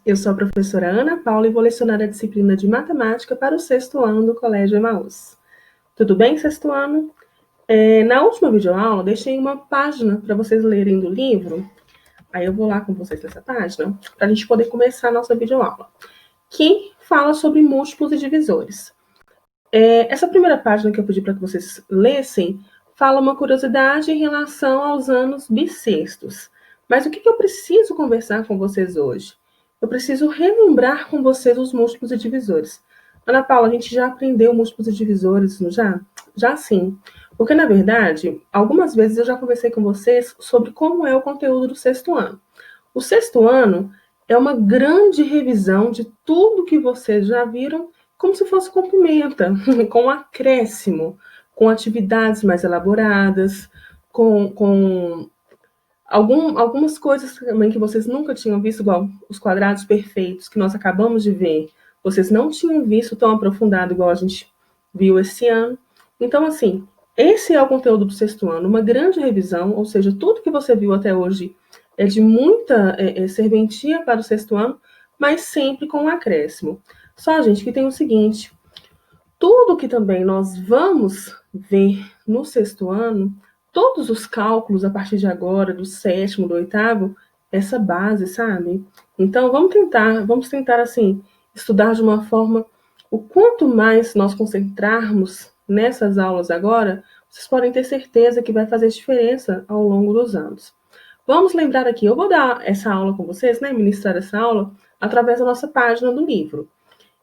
Eu sou a professora Ana Paula e vou lecionar a disciplina de Matemática para o 6º ano do Colégio Emaús. Tudo bem, 6º ano? Na última videoaula, deixei uma página para vocês lerem do livro. Aí eu vou lá com vocês nessa página, para a gente poder começar a nossa videoaula, que fala sobre múltiplos e divisores. Essa primeira página que eu pedi para que vocês lessem fala uma curiosidade em relação aos anos bissextos. Mas o que eu preciso conversar com vocês hoje? Eu preciso relembrar com vocês os múltiplos e divisores. Ana Paula, a gente já aprendeu múltiplos e divisores, não já? Já sim. Porque, na verdade, algumas vezes eu já conversei com vocês sobre como é o conteúdo do 6º ano. O 6º ano é uma grande revisão de tudo que vocês já viram, como se fosse com pimenta, com acréscimo, com atividades mais elaboradas, com algumas coisas também que vocês nunca tinham visto, igual os quadrados perfeitos que nós acabamos de ver. Vocês não tinham visto tão aprofundado igual a gente viu esse ano. Então, assim, esse é o conteúdo do 6º ano, uma grande revisão, ou seja, tudo que você viu até hoje é de muita serventia para o 6º ano, mas sempre com um acréscimo. Só, gente, que tem o seguinte, tudo que também nós vamos ver no 6º ano, todos os cálculos a partir de agora, do 7º, do 8º, essa base, sabe? Então, vamos tentar assim, estudar de uma forma, o quanto mais nós concentrarmos nessas aulas agora, vocês podem ter certeza que vai fazer diferença ao longo dos anos. Vamos lembrar aqui, eu vou dar essa aula com vocês, né, ministrar essa aula, através da nossa página do livro.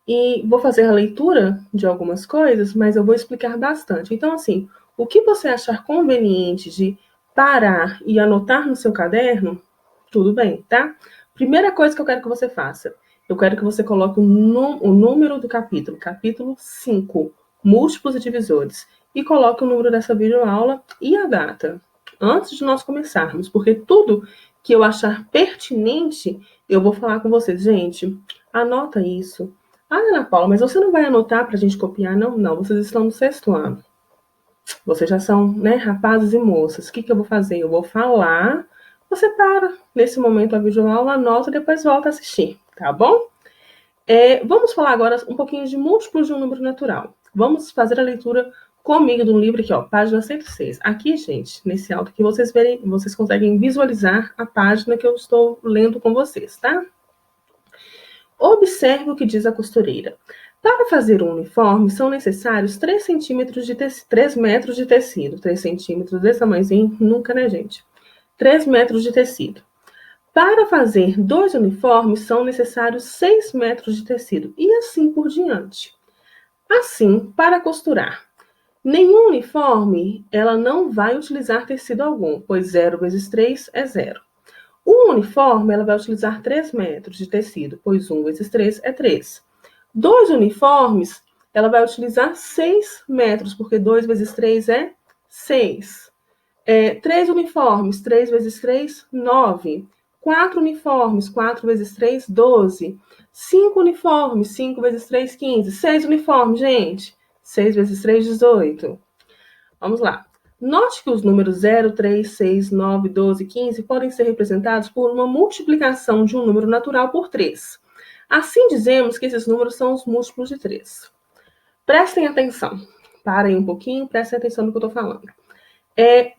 E vou fazer a leitura de algumas coisas, mas eu vou explicar bastante. Então, assim, o que você achar conveniente de parar e anotar no seu caderno, tudo bem, tá? Primeira coisa que eu quero que você faça, eu quero que você coloque o número do capítulo 5, múltiplos e divisores, e coloque o número dessa videoaula e a data, antes de nós começarmos, porque tudo que eu achar pertinente, eu vou falar com vocês. Gente, anota isso. Ah, Ana Paula, mas você não vai anotar para a gente copiar? Não, não. Vocês estão no 6º ano. Vocês já são, né, rapazes e moças. O que eu vou fazer? Eu vou falar. Você para nesse momento a videoaula, anota e depois volta a assistir, tá bom? Vamos falar agora um pouquinho de múltiplos de um número natural. Vamos fazer a leitura comigo do livro aqui, ó, página 106. Aqui, gente, nesse áudio aqui, vocês conseguem visualizar a página que eu estou lendo com vocês, tá? Observe o que diz a costureira. Para fazer um uniforme, são necessários 3 metros de tecido. 3 centímetros desse tamanhozinho, nunca, né, gente? 3 metros de tecido. Para fazer 2 uniformes, são necessários 6 metros de tecido. E assim por diante. Assim, para costurar. Nenhum uniforme, ela não vai utilizar tecido algum, pois 0 vezes 3 é 0. Um uniforme, ela vai utilizar 3 metros de tecido, pois 1 vezes 3 é 3. 2 uniformes, ela vai utilizar 6 metros, porque 2 vezes 3 é 6. 3 uniformes, 3 vezes 3, 9. 4 uniformes, 4 vezes 3, 12. 5 uniformes, 5 vezes 3, 15. 6 uniformes, gente. 6 vezes 3, 18. Vamos lá. Note que os números 0, 3, 6, 9, 12, 15 podem ser representados por uma multiplicação de um número natural por 3. Assim, dizemos que esses números são os múltiplos de 3. Prestem atenção. Parem um pouquinho, prestem atenção no que eu estou falando.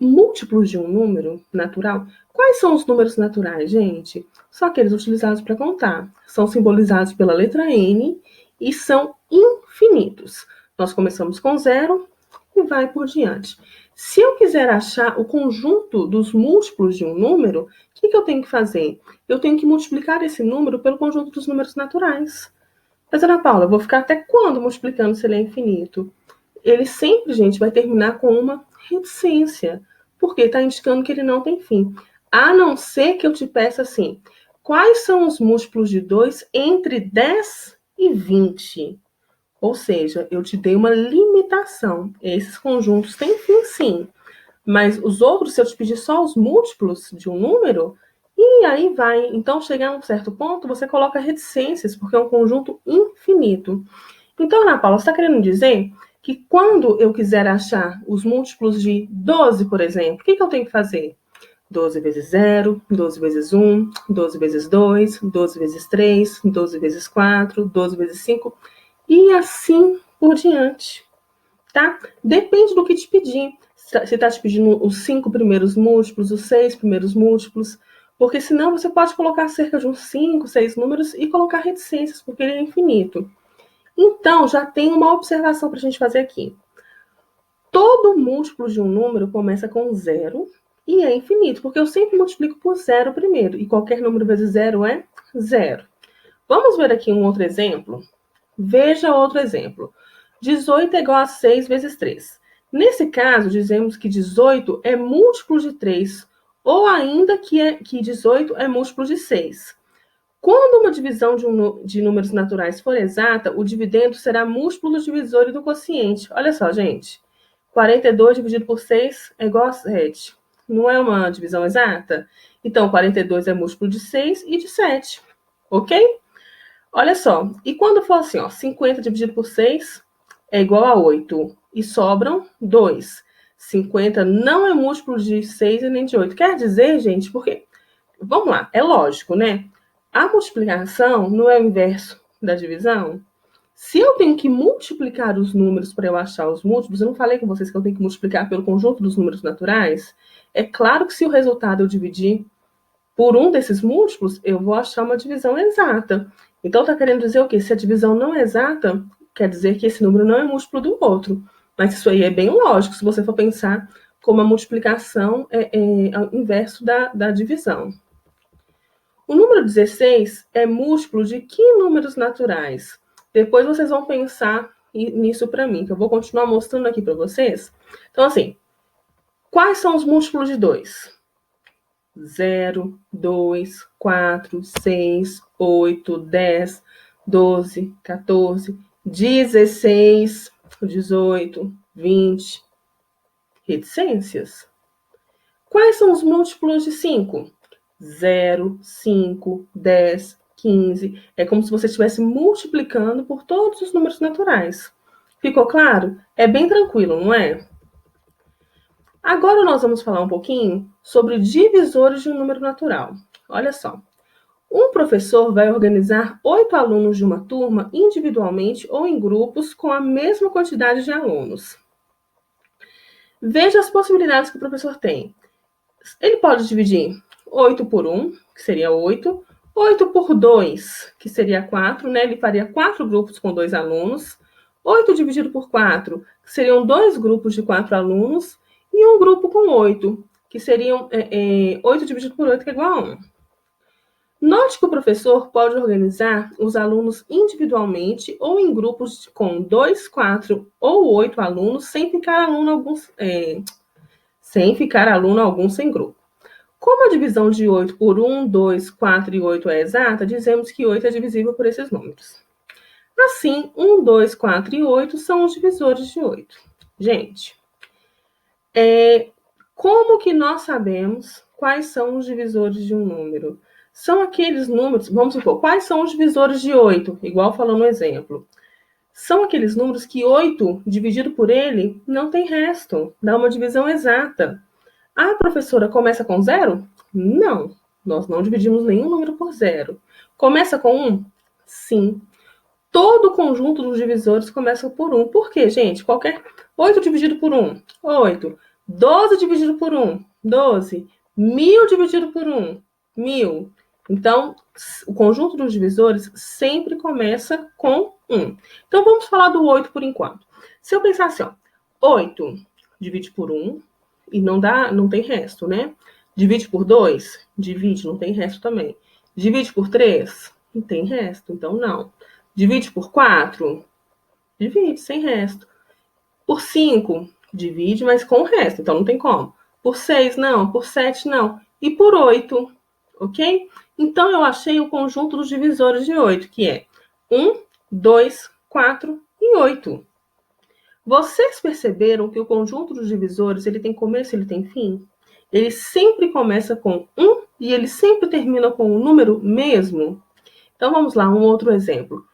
Múltiplos de um número natural. Quais são os números naturais, gente? São aqueles utilizados para contar. São simbolizados pela letra N e são infinitos. Nós começamos com 0 e vai por diante. Se eu quiser achar o conjunto dos múltiplos de um número, o que eu tenho que fazer? Eu tenho que multiplicar esse número pelo conjunto dos números naturais. Mas, Ana Paula, eu vou ficar até quando multiplicando se ele é infinito? Ele sempre, gente, vai terminar com uma reticência, porque está indicando que ele não tem fim. A não ser que eu te peça assim, quais são os múltiplos de 2 entre 10 e 20? Ou seja, eu te dei uma limitação. Esses conjuntos têm fim, sim. Mas os outros, se eu te pedir só os múltiplos de um número, e aí vai. Então, chegar a um certo ponto, você coloca reticências, porque é um conjunto infinito. Então, Ana Paula, você está querendo dizer que quando eu quiser achar os múltiplos de 12, por exemplo, o que eu tenho que fazer? 12 vezes 0, 12 vezes 1, 12 vezes 2, 12 vezes 3, 12 vezes 4, 12 vezes 5, e assim por diante, tá? Depende do que te pedir. Se está te pedindo os 5 primeiros múltiplos, os 6 primeiros múltiplos, porque senão você pode colocar cerca de uns 5, 6 números e colocar reticências, porque ele é infinito. Então, já tem uma observação para a gente fazer aqui. Todo múltiplo de um número começa com 0 e é infinito, porque eu sempre multiplico por 0 primeiro, e qualquer número vezes 0 é 0. Vamos ver aqui um outro exemplo? Veja outro exemplo. 18 é igual a 6 vezes 3. Nesse caso, dizemos que 18 é múltiplo de 3, ou ainda que 18 é múltiplo de 6. Quando uma divisão de números naturais for exata, o dividendo será múltiplo do divisor e do quociente. Olha só, gente. 42 dividido por 6 é igual a 7. Não é uma divisão exata? Então, 42 é múltiplo de 6 e de 7. Ok? Olha só. E quando for assim, ó, 50 dividido por 6 é igual a 8. E sobram 2. 50 não é múltiplo de 6 e nem de 8. Quer dizer, gente, porque... Vamos lá, é lógico, né? A multiplicação não é o inverso da divisão? Se eu tenho que multiplicar os números para eu achar os múltiplos, eu não falei com vocês que eu tenho que multiplicar pelo conjunto dos números naturais? É claro que se o resultado eu dividir por um desses múltiplos, eu vou achar uma divisão exata. Então, está querendo dizer o quê? Se a divisão não é exata, quer dizer que esse número não é múltiplo do outro. Mas isso aí é bem lógico, se você for pensar como a multiplicação é o inverso da divisão. O número 16 é múltiplo de que números naturais? Depois vocês vão pensar nisso para mim, que eu vou continuar mostrando aqui para vocês. Então, assim, quais são os múltiplos de 2? 0, 2, 4, 6, 8, 10, 12, 14, 16, 18, 20. Reticências. Quais são os múltiplos de 5? 0, 5, 10, 15. É como se você estivesse multiplicando por todos os números naturais. Ficou claro? É bem tranquilo, não é? Agora nós vamos falar um pouquinho sobre divisores de um número natural. Olha só. Um professor vai organizar 8 alunos de uma turma individualmente ou em grupos com a mesma quantidade de alunos. Veja as possibilidades que o professor tem. Ele pode dividir 8 por 1, que seria 8. 8 por 2, que seria 4, né? Ele faria 4 grupos com 2 alunos. 8 dividido por 4, que seriam 2 grupos de 4 alunos. E um grupo com 8, que seriam 8 dividido por 8, que é igual a 1. Note que o professor pode organizar os alunos individualmente ou em grupos com 2, 4 ou 8 alunos, sem ficar aluno algum sem grupo. Como a divisão de 8 por 1, 2, 4 e 8 é exata, dizemos que 8 é divisível por esses números. Assim, 1, 2, 4 e 8 são os divisores de 8. Gente, como que nós sabemos quais são os divisores de um número? São aqueles números, vamos supor, quais são os divisores de 8? Igual falou no exemplo. São aqueles números que 8 dividido por ele não tem resto, dá uma divisão exata. A professora começa com 0? Não, nós não dividimos nenhum número por 0. Começa com 1? Sim. Todo o conjunto dos divisores começa por 1. Por quê, gente? 8 dividido por 1, 8. 12 dividido por 1, 12. 1000 dividido por 1, 1000. Então, o conjunto dos divisores sempre começa com 1. Então, vamos falar do 8 por enquanto. Se eu pensar assim, ó, 8 divide por 1 e não tem resto, né? Divide por 2, divide, não tem resto também. Divide por 3, não tem resto, então não. Divide por 4, divide, sem resto. Por 5, divide, mas com o resto, então não tem como. Por 6, não. Por 7, não. E por 8, ok? Então, eu achei o conjunto dos divisores de 8, que é 1, 2, 4 e 8. Vocês perceberam que o conjunto dos divisores, ele tem começo e ele tem fim? Ele sempre começa com 1 e ele sempre termina com o número mesmo? Então, vamos lá, um outro exemplo.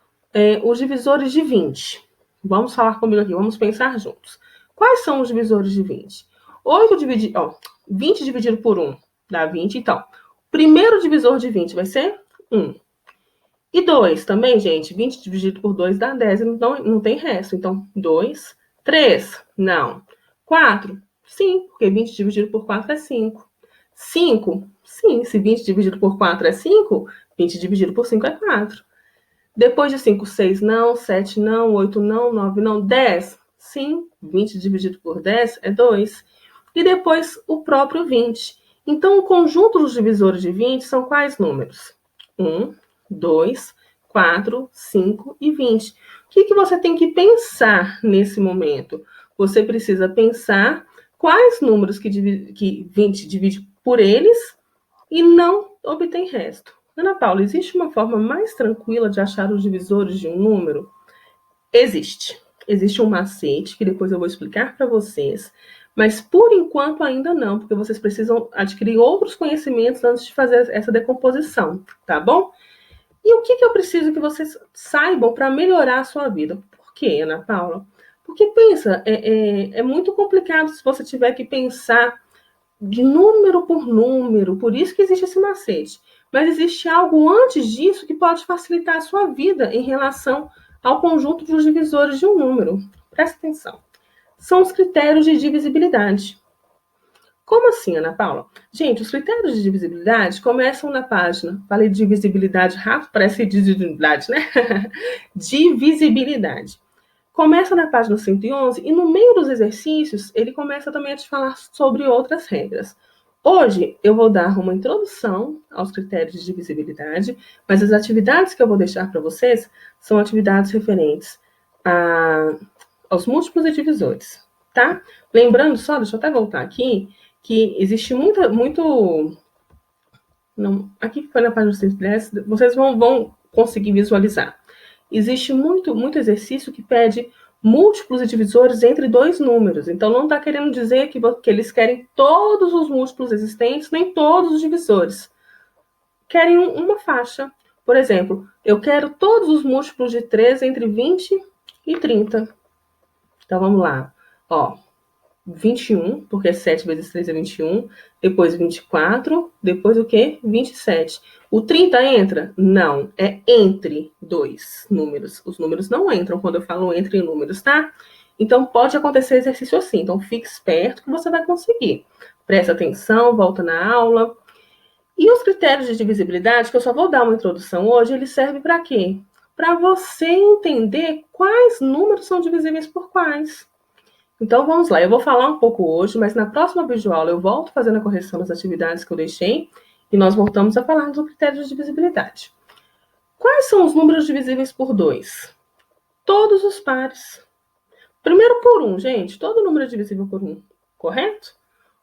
Os divisores de 20. Vamos falar comigo aqui, vamos pensar juntos. Quais são os divisores de 20? 20 dividido por 1, Dá 20, então. O primeiro divisor de 20 vai ser 1. E 2 também, gente. 20 dividido por 2 dá 10, então não tem resto. Então, 2. 3, não. 4, sim, porque 20 dividido por 4 é 5. 5, sim, se 20 dividido por 4 é 5, 20 dividido por 5 é 4. Depois de 5, 6 não, 7 não, 8 não, 9 não, 10, sim, 20 dividido por 10 é 2. E depois o próprio 20. Então, o conjunto dos divisores de 20 são quais números? 1, 2, 4, 5 e 20. O que você tem que pensar nesse momento? Você precisa pensar quais números que 20 divide por eles e não obtém resto. Ana Paula, existe uma forma mais tranquila de achar os divisores de um número? Existe. Existe um macete que depois eu vou explicar para vocês, mas por enquanto ainda não, porque vocês precisam adquirir outros conhecimentos antes de fazer essa decomposição, tá bom? E o que eu preciso que vocês saibam para melhorar a sua vida? Por quê, Ana Paula? Porque pensa, é muito complicado se você tiver que pensar de número por número, por isso que existe esse macete. Mas existe algo antes disso que pode facilitar a sua vida em relação ao conjunto dos divisores de um número. Presta atenção. São os critérios de divisibilidade. Como assim, Ana Paula? Gente, os critérios de divisibilidade começam na página. Falei de divisibilidade rápido, parece divisibilidade, né? Divisibilidade. Começa na página 111 e no meio dos exercícios ele começa também a te falar sobre outras regras. Hoje eu vou dar uma introdução aos critérios de divisibilidade, mas as atividades que eu vou deixar para vocês são atividades referentes aos múltiplos e divisores, tá? Lembrando só, deixa eu até voltar aqui, que existe muito... Não, aqui foi na página 110, vocês vão conseguir visualizar. Existe muito exercício que pede múltiplos e divisores entre dois números. Então, não está querendo dizer que eles querem todos os múltiplos existentes, nem todos os divisores. Querem uma faixa. Por exemplo, eu quero todos os múltiplos de 3 entre 20 e 30. Então, vamos lá. Ó, 21, porque 7 vezes 3 é 21, depois 24, depois o quê? 27. O 30 entra? Não, é entre dois números. Os números não entram quando eu falo entre números, tá? Então, pode acontecer exercício assim. Então, fique esperto que você vai conseguir. Presta atenção, volta na aula. E os critérios de divisibilidade, que eu só vou dar uma introdução hoje, eles servem para quê? Para você entender quais números são divisíveis por quais. Então, vamos lá. Eu vou falar um pouco hoje, mas na próxima videoaula eu volto fazendo a correção das atividades que eu deixei e nós voltamos a falar do critério de divisibilidade. Quais são os números divisíveis por 2? Todos os pares. Primeiro por 1, gente. Todo número é divisível por 1, correto?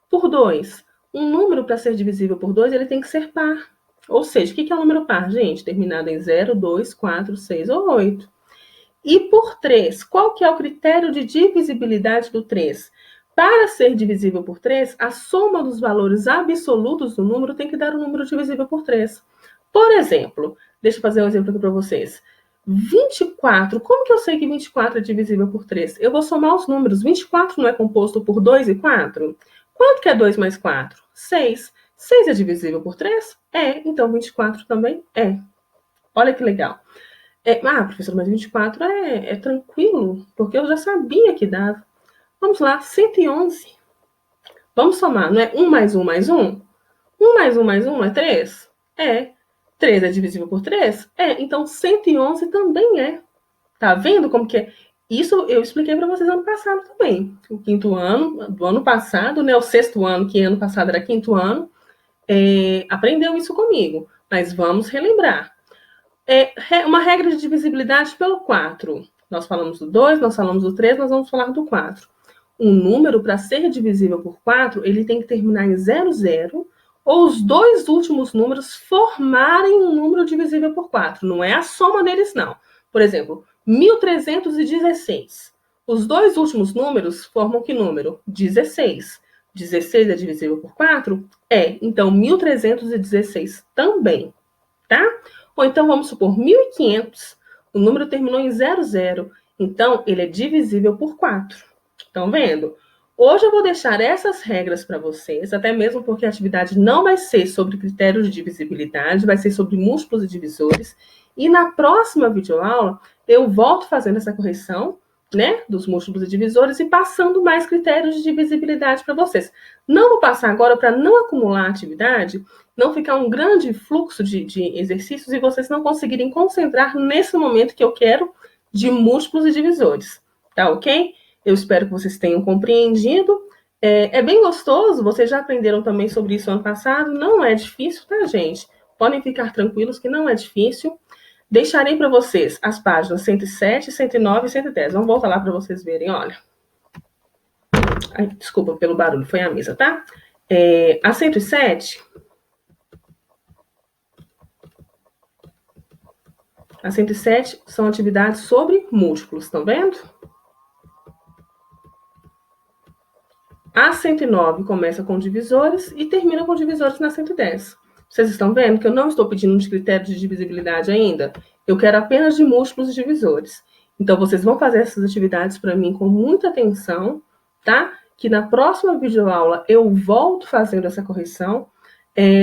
Por 2. Um número, para ser divisível por 2, ele tem que ser par. Ou seja, o que é um número par, gente? Terminado em 0, 2, 4, 6 ou 8. E por 3, qual que é o critério de divisibilidade do 3? Para ser divisível por 3, a soma dos valores absolutos do número tem que dar o número divisível por 3. Por exemplo, deixa eu fazer um exemplo aqui para vocês. 24, como que eu sei que 24 é divisível por 3? Eu vou somar os números. 24 não é composto por 2 e 4? Quanto que é 2 mais 4? 6. 6 é divisível por 3? É, então 24 também é. Olha que legal. Professora, mas 24 é tranquilo, porque eu já sabia que dava. Vamos lá, 111. Vamos somar, não é 1 mais 1 mais 1? 1 mais 1 mais 1 é 3? É. 3 é divisível por 3? É, então 111 também é. Tá vendo como que é? Isso eu expliquei para vocês ano passado também. O quinto ano, do ano passado, né? O sexto ano, que ano passado era quinto ano, aprendeu isso comigo. Mas vamos relembrar. Uma regra de divisibilidade pelo 4. Nós falamos do 2, nós falamos do 3, nós vamos falar do 4. Um número, para ser divisível por 4, ele tem que terminar em 00, ou os dois últimos números formarem um número divisível por 4. Não é a soma deles, não. Por exemplo, 1316. Os dois últimos números formam que número? 16. 16 é divisível por 4? É. Então, 1316 também, tá? Ou então, vamos supor, 1500, o número terminou em 00, então ele é divisível por 4. Estão vendo? Hoje eu vou deixar essas regras para vocês, até mesmo porque a atividade não vai ser sobre critérios de divisibilidade, vai ser sobre múltiplos e divisores. E na próxima videoaula, eu volto fazendo essa correção, né, dos múltiplos e divisores e passando mais critérios de divisibilidade para vocês. Não vou passar agora para não acumular atividade, não ficar um grande fluxo de exercícios e vocês não conseguirem concentrar nesse momento que eu quero de múltiplos e divisores. Tá ok? Eu espero que vocês tenham compreendido. É bem gostoso, vocês já aprenderam também sobre isso ano passado. Não é difícil, tá, gente? Podem ficar tranquilos que não é difícil. Deixarei para vocês as páginas 107, 109 e 110. Vamos voltar lá para vocês verem, olha. Ai, desculpa pelo barulho, foi a mesa, tá? A 107... A 107 são atividades sobre múltiplos, estão vendo? A 109 começa com divisores e termina com divisores na 110. Vocês estão vendo que eu não estou pedindo de critérios de divisibilidade ainda? Eu quero apenas de múltiplos e divisores. Então, vocês vão fazer essas atividades para mim com muita atenção, tá? Que na próxima videoaula eu volto fazendo essa correção.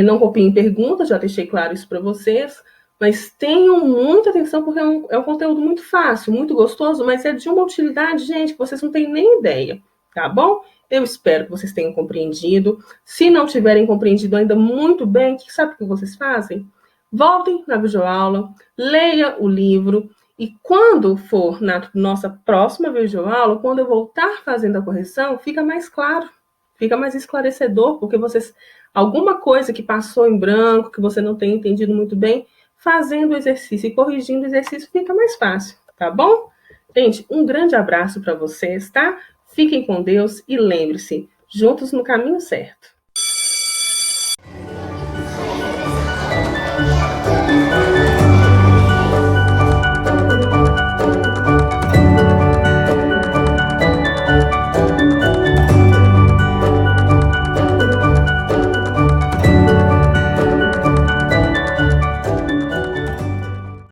Não copiem perguntas, já deixei claro isso para vocês. Mas tenham muita atenção, porque é um conteúdo muito fácil, muito gostoso, mas é de uma utilidade, gente, que vocês não têm nem ideia, tá bom? Eu espero que vocês tenham compreendido. Se não tiverem compreendido ainda muito bem, sabe o que vocês fazem? Voltem na videoaula, leia o livro, e quando for na nossa próxima videoaula, quando eu voltar fazendo a correção, fica mais claro, fica mais esclarecedor, porque vocês, alguma coisa que passou em branco, que você não tem entendido muito bem, fazendo o exercício e corrigindo o exercício fica mais fácil, tá bom? Gente, um grande abraço para vocês, tá? Fiquem com Deus e lembre-se, juntos no caminho certo.